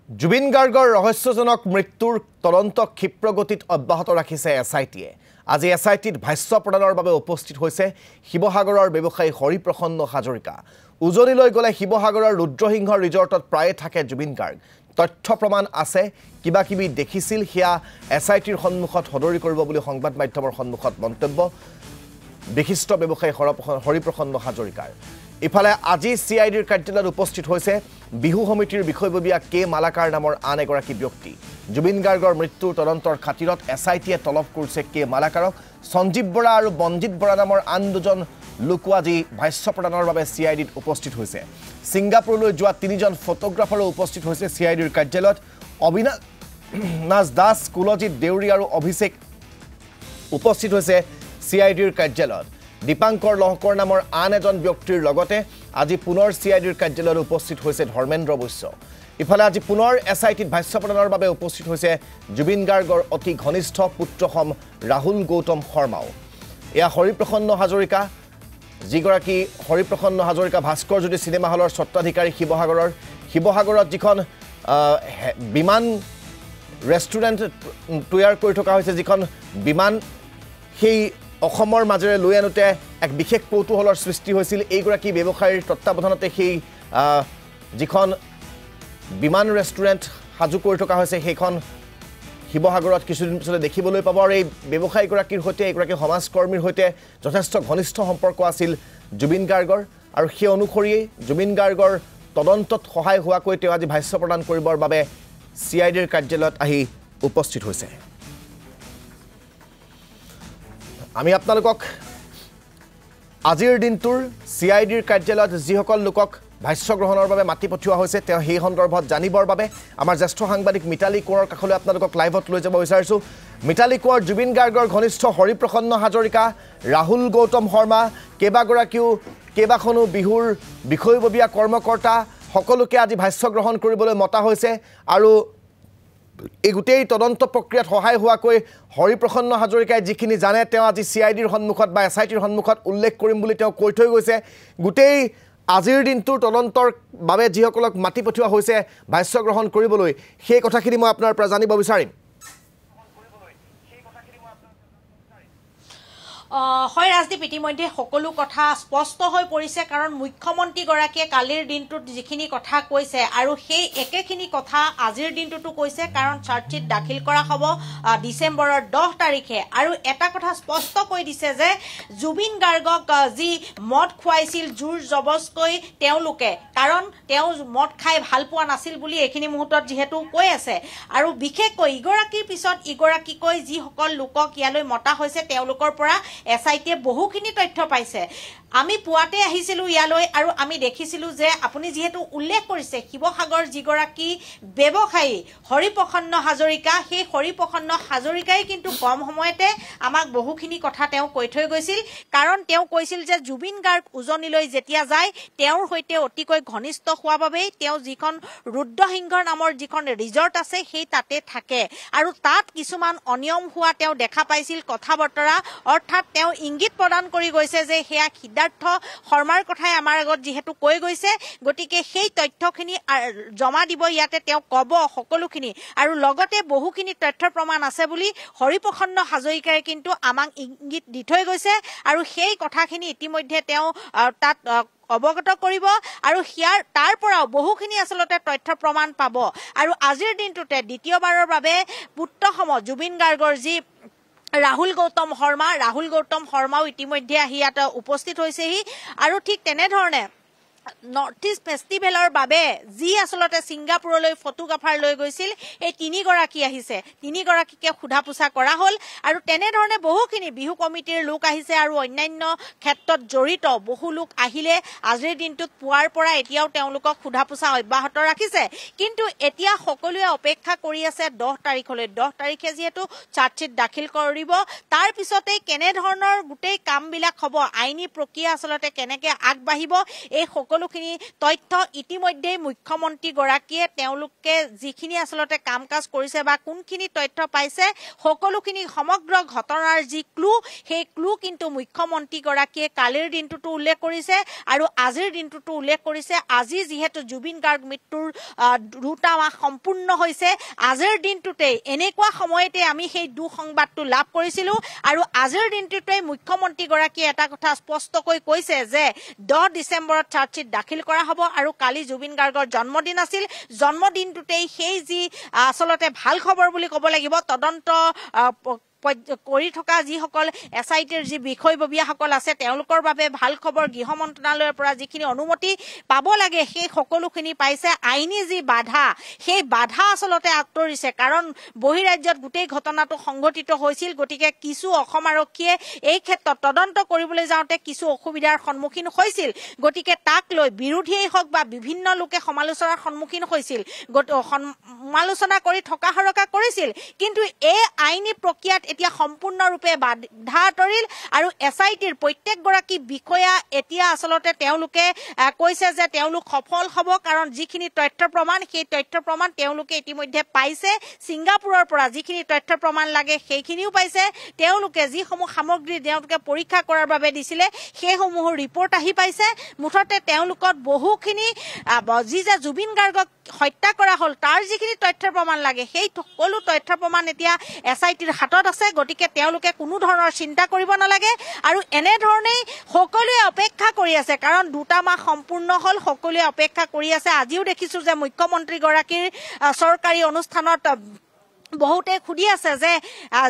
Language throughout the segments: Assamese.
জুবিন গাৰ্গৰ ৰহস্যজনক মৃত্যুৰ তদন্ত ক্ষিপ্ৰগতিত অব্যাহত ৰাখিছে এছআইটিয়ে। আজি এছআইটিত ভাষ্য প্ৰদানৰ বাবে উপস্থিত হৈছে শিৱসাগৰৰ ব্যৱসায়ী হৰিপ্ৰসন্ন হাজৰিকা। উজনিলৈ গ'লে শিৱসাগৰৰ ৰুদ্ৰসিংহ ৰিজৰ্টত প্ৰায়ে থাকে জুবিন গাৰ্গ। তথ্য প্ৰমাণ আছে, কিবা কিবি দেখিছিল, সেয়া এছআইটিৰ সন্মুখত সদৰি কৰিব বুলি সংবাদ মাধ্যমৰ সন্মুখত মন্তব্য বিশিষ্ট ব্যৱসায়ী হৰিপ্ৰসন্ন হাজৰিকাৰ। ইফালে আজি চিআইডিৰ কাৰ্যালয়ত উপস্থিত হৈছে বিহু সমিতিৰ বিষয়ববীয়া কে মালাকাৰ নামৰ আন এগৰাকী ব্যক্তি। জুবিন গাৰ্গৰ মৃত্যুৰ তদন্তৰ খাতিৰত এছআইটিয়ে তলব কৰিছে কে মালাকাৰক। সঞ্জীৱ বৰা আৰু বঞ্জিত বৰা নামৰ আন দুজন লোকো আজি ভাষ্য প্ৰদানৰ বাবে চিআইডিত উপস্থিত হৈছে। ছিংগাপুৰলৈ যোৱা 3জন ফটোগ্ৰাফাৰো উপস্থিত হৈছে চিআইডিৰ কাৰ্যালয়ত। অবিনাশ দাস, কুলজিৎ দেউৰী আৰু অভিষেক উপস্থিত হৈছে চিআইডিৰ কাৰ্যালয়ত। দীপাংকৰ লহকৰ নামৰ আন এজন ব্যক্তিৰ লগতে আজি পুনৰ চিআইডিৰ কাৰ্যালয়ত উপস্থিত হৈছে ধৰ্মেন্দ্ৰ বৈশ্য। ইফালে আজি পুনৰ এছআইটিত ভাষ্য প্ৰদানৰ বাবে উপস্থিত হৈছে জুবিন গাৰ্গৰ অতি ঘনিষ্ঠ পুত্ৰসম ৰাহুল গৌতম শৰ্মাও। এয়া হৰিপ্ৰসন্ন হাজৰিকা, যিগৰাকী হৰিপ্ৰসন্ন হাজৰিকা ভাস্কৰজ্যোতি চিনেমা হলৰ স্বত্বাধিকাৰী শিৱসাগৰত যিখন বিমান ৰেষ্টুৰেণ্ট তৈয়াৰ কৰি থকা হৈছে, যিখন বিমান সেই অসমৰ মাজেৰে লৈ আনোতে এক বিশেষ কৌতূহলৰ সৃষ্টি হৈছিল। এইগৰাকী ব্যৱসায়ীৰ তত্ত্বাৱধানতে সেই যিখন বিমান ৰেষ্টুৰেণ্ট সাজু কৰি থকা হৈছে সেইখন শিৱসাগৰত কিছুদিন পিছতে দেখিবলৈ পাব। আৰু এই ব্যৱসায়ীগৰাকীৰ সৈতে এগৰাকী সমাজকৰ্মীৰ সৈতে যথেষ্ট ঘনিষ্ঠ সম্পৰ্ক আছিল জুবিন গাৰ্গৰ, আৰু সেই অনুসৰিয়েই জুবিন গাৰ্গৰ তদন্তত সহায় হোৱাকৈ তেওঁ আজি ভাষ্য প্ৰদান কৰিবৰ বাবে চিআইডিৰ কাৰ্যালয়ত আহি উপস্থিত হৈছে। আমি আপোনালোকক আজিৰ দিনটোৰ চিআইডিৰ কাৰ্যালয়ত যিসকল লোকক ভাষ্য গ্ৰহণৰ বাবে মাতি পঠিওৱা হৈছে তেওঁ সেই সন্দৰ্ভত জানিবৰ বাবে আমাৰ জ্যেষ্ঠ সাংবাদিক মিতালী কোঁৱৰৰ কাষলৈ আপোনালোকক লাইভত লৈ যাব বিচাৰিছোঁ। মিতালী কোঁৱৰ, জুবিন গাৰ্গৰ ঘনিষ্ঠ হৰিপ্ৰসন্ন হাজৰিকা, ৰাহুল গৌতম শৰ্মা, কেইবাখনো বিহুৰ বিষয়ববীয়া কৰ্মকৰ্তা সকলোকে আজি ভাষ্য গ্ৰহণ কৰিবলৈ মতা হৈছে। আৰু এই গোটেই তদন্ত প্ৰক্ৰিয়াত সহায় হোৱাকৈ হৰিপ্ৰসন্ন হাজৰিকাই যিখিনি জানে তেওঁ আজি চিআইডিৰ সন্মুখত বা এছআইটিৰ সন্মুখত উল্লেখ কৰিম বুলি তেওঁ কৈ থৈ গৈছে। গোটেই আজিৰ দিনটোৰ তদন্তৰ বাবে যিসকলক মাতি পঠিওৱা হৈছে ভাষ্য গ্ৰহণ কৰিবলৈ, সেই কথাখিনি মই আপোনাৰ পৰা জানিব বিচাৰিম। হয় ৰাজদীপ, ইতিমধ্যে সকলো কথা স্পষ্ট হৈ পৰিছে, কাৰণ মুখ্যমন্ত্ৰীগৰাকীয়ে কালিৰ দিনটোত যিখিনি কথা কৈছে আৰু সেই একেখিনি কথা আজিৰ দিনটোতো কৈছে, কাৰণ চাৰ্জশ্বীট দাখিল কৰা হ'ব ডিচেম্বৰৰ 10 তাৰিখে। আৰু এটা কথা স্পষ্ট কৈ দিছে যে জুবিন গাৰ্গক যি মদ খুৱাইছিল জোৰ জবজকৈ তেওঁলোকে, কাৰণ তেওঁ মদ খাই ভাল পোৱা নাছিল বুলি এইখিনি মুহূৰ্তত যিহেতু কৈ আছে, আৰু বিশেষকৈ ইগৰাকীৰ পিছত ইগৰাকীকৈ যিসকল লোকক ইয়ালৈ মতা হৈছে তেওঁলোকৰ পৰা এছআইটিয়ে বহুখিনি তথ্য পাইছে। আমি পুৱাতে আহিছিলোঁ ইয়ালৈ আৰু আমি দেখিছিলোঁ যে আপুনি যিহেতু উল্লেখ কৰিছে শিৱসাগৰ যিগৰাকী ব্যৱসায়ী হৰিপ্ৰসন্ন হাজৰিকা, সেই হৰিপ্ৰসন্ন হাজৰিকাই কিন্তু কম সময়তে আমাক বহুখিনি কথা তেওঁ কৈ থৈ গৈছিল। কাৰণ তেওঁ কৈছিল যে জুবিন গাৰ্গ উজনিলৈ যেতিয়া যায় তেওঁৰ সৈতে অতিকৈ ঘনিষ্ঠ হোৱা বাবেই তেওঁ যিখন ৰুদ্ৰসিংহ নামৰ যিখন ৰিজৰ্ট আছে সেই তাতে থাকে, আৰু তাত কিছুমান অনিয়ম হোৱা তেওঁ দেখা পাইছিল কথা বতৰা, অৰ্থাৎ তেওঁ ইংগিত প্ৰদান কৰি গৈছে যে সেয়া সিদ্ধাৰ্থ শৰ্মাৰ কথাই আমাৰ আগত যিহেতু কৈ গৈছে, গতিকে সেই তথ্যখিনি জমা দিব ইয়াতে তেওঁ ক'ব সকলোখিনি, আৰু লগতে বহুখিনি তথ্য প্ৰমাণ আছে বুলি হৰিপ্ৰসন্ন হাজৰিকাই কিন্তু আমাক ইংগিত দি থৈ গৈছে। আৰু সেই কথাখিনি ইতিমধ্যে তেওঁ তাত অৱগত কৰিব, আৰু তাৰ পৰাও বহুখিনি আচলতে তথ্য প্ৰমাণ পাব। আৰু আজিৰ দিনটোতে দ্বিতীয়বাৰৰ বাবে পুত্ৰসম জুবিন গাৰ্গৰ যি ৰাহুল গৌতম শৰ্মাও ইতিমধ্যে আহি ইয়াত উপস্থিত হৈছেহি। আৰু ঠিক তেনেধৰণে নৰ্থ ইষ্ট ফেষ্টিভেলৰ বাবে যি আচলতে ছিংগাপুৰলৈ ফটোগ্ৰাফাৰ লৈ গৈছিল এই 3গৰাকী আহিছে, 3গৰাকীকে সোধা পোছা কৰা হ'ল। আৰু তেনেধৰণে বহুখিনি বিহু কমিটিৰ লোক আহিছে আৰু অন্যান্য ক্ষেত্ৰত জড়িত বহু লোক আহিলে আজিৰ দিনটোত পুৱাৰ পৰা এতিয়াও তেওঁলোকক সোধা পোছা অব্যাহত ৰাখিছে। কিন্তু এতিয়া সকলোৱে অপেক্ষা কৰি আছে 10 তাৰিখলৈ। 10 তাৰিখে যিহেতু চাৰ্জশ্বীট দাখিল কৰিব, তাৰ পিছতেই কেনেধৰণৰ গোটেই কামবিলাক হ'ব, আইনী প্ৰক্ৰিয়া আচলতে কেনেকৈ আগবাঢ়িব, এই সকলো সকলোখিনি তথ্য ইতিমধ্যে মুখ্যমন্ত্ৰীগৰাকীয়ে তেওঁলোকে যিখিনি আচলতে কাম কাজ কৰিছে বা কোনখিনি তথ্য পাইছে সকলোখিনি সমগ্ৰ ঘটনাৰ যি ক্লু সেই ক্লু কিন্তু মুখ্যমন্ত্ৰীগৰাকীয়ে কালিৰ দিনটোতো উল্লেখ কৰিছে আৰু আজিৰ দিনটোতো উল্লেখ কৰিছে আজি যিহেতু জুবিন গাৰ্গ মৃত্যুৰ 2টা মাহ সম্পূৰ্ণ হৈছে আজিৰ দিনটোতে এনেকুৱা সময়তে আমি সেই সংবাদটো লাভ কৰিছিলো আৰু আজিৰ দিনটোতে মুখ্যমন্ত্ৰীগৰাকীয়ে এটা কথা স্পষ্টকৈ কৈছে যে 10 ডিসেম্বৰত চাৰ্জশিট দাখিল কৰা হ'ব আৰু কালি জুবিন গাৰ্গৰ জন্মদিন আছিল জন্মদিনটোতেই সেই যি আসলতে ভাল খবৰ বুলি ক'ব লাগিব তদন্ত কৰি থকা যিসকল এসআইটিৰ যি বিষয়ববীয়াসকল আছে তেওঁলোকৰ বাবে ভাল খবৰ গৃহ মন্ত্ৰালয়ৰ পৰা যিখিনি অনুমতি পাব লাগে সেই সকলোখিনি পাইছে আইনী যি বাধা সেই বাধা আসলতে আঁতৰিছে কাৰণ বহিৰাজ্যত গোটেই ঘটনাটো সংঘটিত হৈছিল গতিকে কিছু অসম আৰক্ষীয়ে এই ক্ষেত্ৰত তদন্ত কৰিবলৈ যাওঁতে কিছু অসুবিধাৰ সন্মুখীন হৈছিল গতিকে তাক লৈ বিৰোধীয়ে হওক বা বিভিন্ন লোকে সমালোচনাৰ সন্মুখীন হৈছিল সমালোচনা কৰি থকা হৰকা কৰিছিল কিন্তু এই আইনী প্ৰক্ৰিয়াত এতিয়া সম্পূৰ্ণৰূপে বাধা আঁতৰিল আৰু এসআইটিৰ প্ৰত্যেকগৰাকী বিষয়া এতিয়া আসলতে তেওঁলোকে কৈছে যে তেওঁলোক সফল হ'ব কাৰণ যিখিনি তথ্য প্ৰমাণ সেই তথ্য প্ৰমাণ তেওঁলোকে ইতিমধ্যে পাইছে সিংগাপুৰৰ পৰা যিখিনি তথ্য প্ৰমাণ লাগে সেইখিনিও পাইছে তেওঁলোকে যিসমূহ সামগ্ৰী তেওঁলোকে পৰীক্ষা কৰাৰ বাবে দিছিলে সেইসমূহৰ ৰিপৰ্ট আহি পাইছে মুঠতে তেওঁলোকৰ বহুখিনি যি যে জুবিন গাৰ্গক হত্যা কৰা হল তাৰ যিখিনি তথ্য প্ৰমাণ লাগে সেই সকলো তথ্য প্ৰমাণ এতিয়া এসআইটিৰ হাতত আছে গতিকে তেওঁলোকে কোনো ধৰণৰ চিন্তা কৰিব নালাগে আৰু এনে ধৰণেই সকলোৱে অপেক্ষা কৰি আছে কাৰণ 2টা মাহ সম্পূৰ্ণ হল সকলোৱে অপেক্ষা কৰি আছে আজিও দেখিছো যে মুখ্যমন্ত্ৰী গৰাকীৰ চৰকাৰী অনুষ্ঠানত বহুতে খুদি আছে যে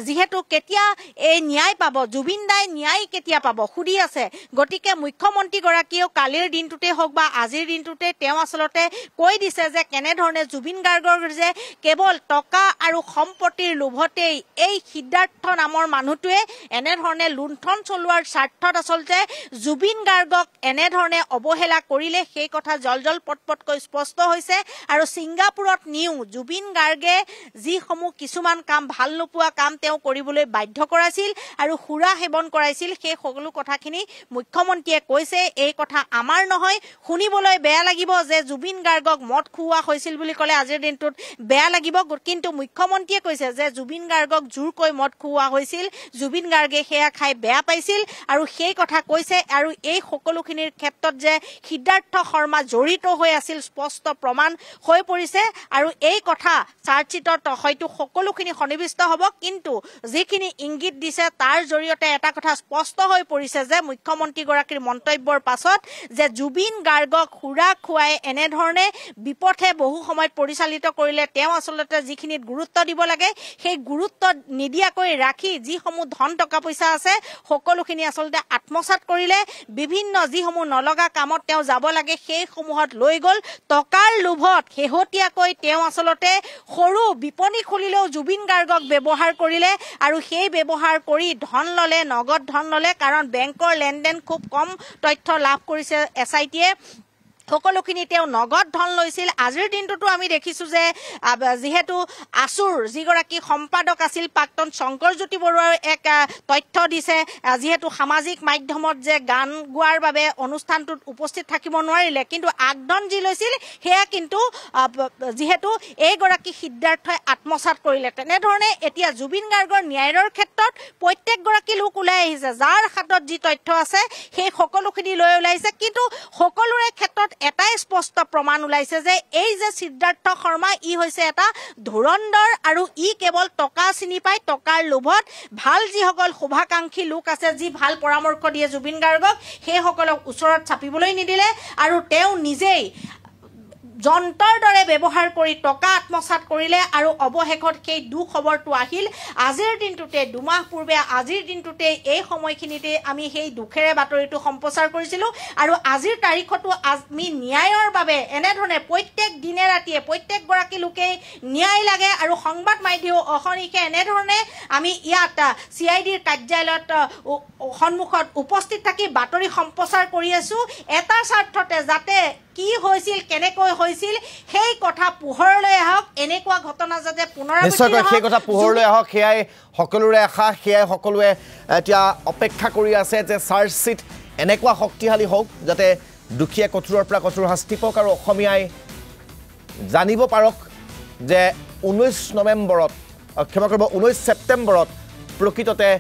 যেহেতু কেতিয়া এই ন্যায় পাব জুবিন দাই ন্যায় কেতিয়া পাব খুদি আছে গতিকে মুখ্যমন্ত্ৰী গৰাকীও কালিৰ দিনটোতে হওক বা আজিৰ দিনটোতে তেওঁ আসলতে কৈ দিছে যে কেনে ধৰণে জুবিন গাৰ্গৰ যে কেৱল টকা আৰু সম্পত্তিৰ লোভতেই এই সিদ্ধাৰ্থ নামৰ মানুহটোৱে এনে ধৰণে লুণ্ঠন চলোৱাৰ স্বাৰ্থত আসলতে জুবিন গাৰ্গক এনে ধৰণে অৱহেলা কৰিলে সেই কথা জলজল পটপটকৈ স্পষ্ট হৈছে আৰু সিংগাপুৰত নিউ জুবিন গাৰ্গে যিসমূহ কিছুমান কাম ভাল নোপোৱা কাম তেওঁ কৰিবলৈ বাধ্য কৰাইছিল আৰু খুৰা সেৱন কৰাইছিল সেই সকলো কথাখিনি মুখ্যমন্ত্ৰীয়ে কৈছে এই কথা আমাৰ নহয় শুনিবলৈ বেয়া লাগিব যে জুবিন গাৰ্গক মদ খুওৱা হৈছিল বুলি ক'লে আজিৰ দিনটোত বেয়া লাগিব কিন্তু মুখ্যমন্ত্ৰীয়ে কৈছে যে জুবিন গাৰ্গক জোৰকৈ মদ খুওৱা হৈছিল জুবিন গাৰ্গে সেয়া খাই বেয়া পাইছিল আৰু সেই কথা কৈছে আৰু এই সকলোখিনিৰ ক্ষেত্ৰত যে সিদ্ধাৰ্থ শৰ্মা জড়িত হৈ আছিল স্পষ্ট প্ৰমাণ হৈ পৰিছে আৰু এই কথা চাৰ্জশিটত হয়তো সকলোখিনি সন্নিবিষ্ট হ'ব কিন্তু যিখিনি ইংগিত দিছে তাৰ জৰিয়তে এটা কথা স্পষ্ট হৈ পৰিছে যে মুখ্যমন্ত্ৰী গৰাকীৰ মন্তব্যৰ পাছত যে জুবিন গাৰ্গক খুৰা খুৱাই এনে ধৰণে বিপথে বহু সময়ত পৰিচালিত কৰিলে তেওঁ আসলতে যিখিনিত গুৰুত্ব দিব লাগে সেই গুৰুত্ব নিদিয়াকৈ ৰাখি যিসমূহ ধন টকা পইচা আছে সকলোখিনি আসলতে আত্মসাৎ কৰিলে বিভিন্ন যিসমূহ নলগা কামত তেওঁ যাব লাগে সেই সমূহত লৈ গল টকাৰ লোভত হেহতিয়াকৈ তেওঁ আসলতে সৰু বিপণী খুলিলেও জুবিন গাৰ্গক ব্যৱহাৰ কৰিলে আৰু সেই ব্যৱহাৰ কৰি ধন ললে নগদ ধন ললে কাৰণ বেংকৰ লেনদেন খুব কম তথ্য লাভ কৰিছে এসআইটিয়ে সকলোখিনি তেওঁ নগদ ধন লৈছিল আজিৰ দিনটোতো আমি দেখিছো যে যেহেতু আসুৰ যিগৰাকী সম্পাদক আছিল প্ৰাক্তন শংকৰজ্যোতি বৰুৱাৰ এক তথ্য দিছে যেহেতু সামাজিক মাধ্যমত যে গান গোৱাৰ বাবে অনুষ্ঠানটোত উপস্থিত থাকিব নোৱাৰিলে কিন্তু আগধন যি লৈছিল সেয়া কিন্তু যেহেতু এইগৰাকী সিদ্ধাৰ্থই আত্মসাৎ কৰিলে তেনেধৰণে এতিয়া জুবিন গাৰ্গৰ ন্যায়ৰ ক্ষেত্ৰত প্ৰত্যেকগৰাকী লোক ওলাই আহিছে যাৰ হাতত যি তথ্য আছে সেই সকলোখিনি লৈ ওলাইছে কিন্তু সকলোৰে ক্ষেত্ৰত এটাই স্পষ্ট প্ৰমাণ ওলাইছে যে এই যে সিদ্ধাৰ্থ শৰ্মা ই হৈছে এটা ধুৰন্দৰ আৰু ই কেৱল টকা চিনি পায় টকাৰ লোভত ভাল যিসকল শুভাকাংক্ষী লোক আছে যি ভাল পৰামৰ্শ দিয়ে জুবিন গাৰ্গক সেই সকলক ওচৰত চাপিবলৈ নিদিলে আৰু তেওঁ নিজেই যন্ত্ৰৰ দৰে ব্যৱহাৰ কৰি টকা আত্মসাৎ কৰিলে আৰু অৱশেষত সেই দুখবৰটো আহিল আজিৰ দিনটোতে দুমাহ পূৰ্বে আজিৰ দিনটোতে এই সময়খিনিতে আমি সেই দুখেৰে বাতৰিটো সম্প্ৰচাৰ কৰিছিলো আৰু আজিৰ তাৰিখতো আমি ন্যায়ৰ বাবে এনে ধৰণে প্ৰত্যেক দিনে ৰাতিয়ে প্ৰত্যেকগৰাকী লোকে ন্যায় লাগে আৰু সংবাদ মাধ্যম অহনিকে এনে ধৰণে আমি ইয়াত সিআইডিৰ কাৰ্যালয়ত সন্মুখত উপস্থিত থাকি বাতৰি সম্প্ৰচাৰ কৰি আছো এটা স্বাৰ্থতে যাতে কি হৈছিল কেনেকৈ হৈছিল সেই কথা পোহৰলৈ আহক এনেকুৱা ঘটনা যাতে পুনৰাবৃত্তি নহয় সেই কথা পোহৰলৈ আহক সেয়াই সকলোৰে আশা সেয়াই সকলোৱে এতিয়া অপেক্ষা কৰি আছে যে চাৰ্জশিট এনেকুৱা শক্তিশালী হওক যাতে দুখীয়া কঠোৰৰ পৰা কঠোৰ শাস্তি পাওক আৰু অসমীয়াই জানিব পাৰক যে 19 নৱেম্বৰত ক্ষমা কৰিব 19 ছেপ্টেম্বৰত প্ৰকৃততে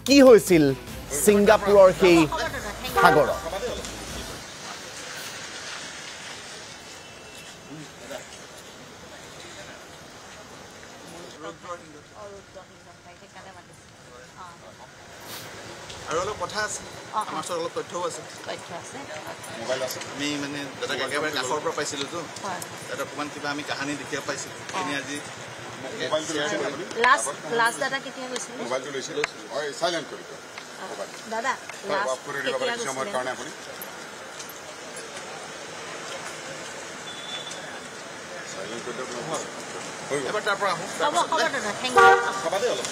কি হৈছিল ছিংগাপুৰৰ সেই সাগৰত আৰু অলপ কথা আছে আমাৰ ওচৰত অলপ তথ্যও আছে মোবাইল আছে আমি মানে দাদাক একেবাৰে কাষৰ পৰা পাইছিলোঁ তো তাত অকণমান কিবা আমি কাহানী দেখিব পাইছিলোঁ এনে আজি লাষ্ট দাদা কেতিয়া গৈছিল মোবাইলটো লৈছিল হয় সাইলেন্ট কৰি দাদা অফ কৰি দিব পাৰে সময়ৰ কাৰণে আপুনি সাইলেন্ট কৰি দিব এবাৰ তাৰ পৰা আহোঁ হ'ব দাদা থেংক ইউ খাবা দেই অলপ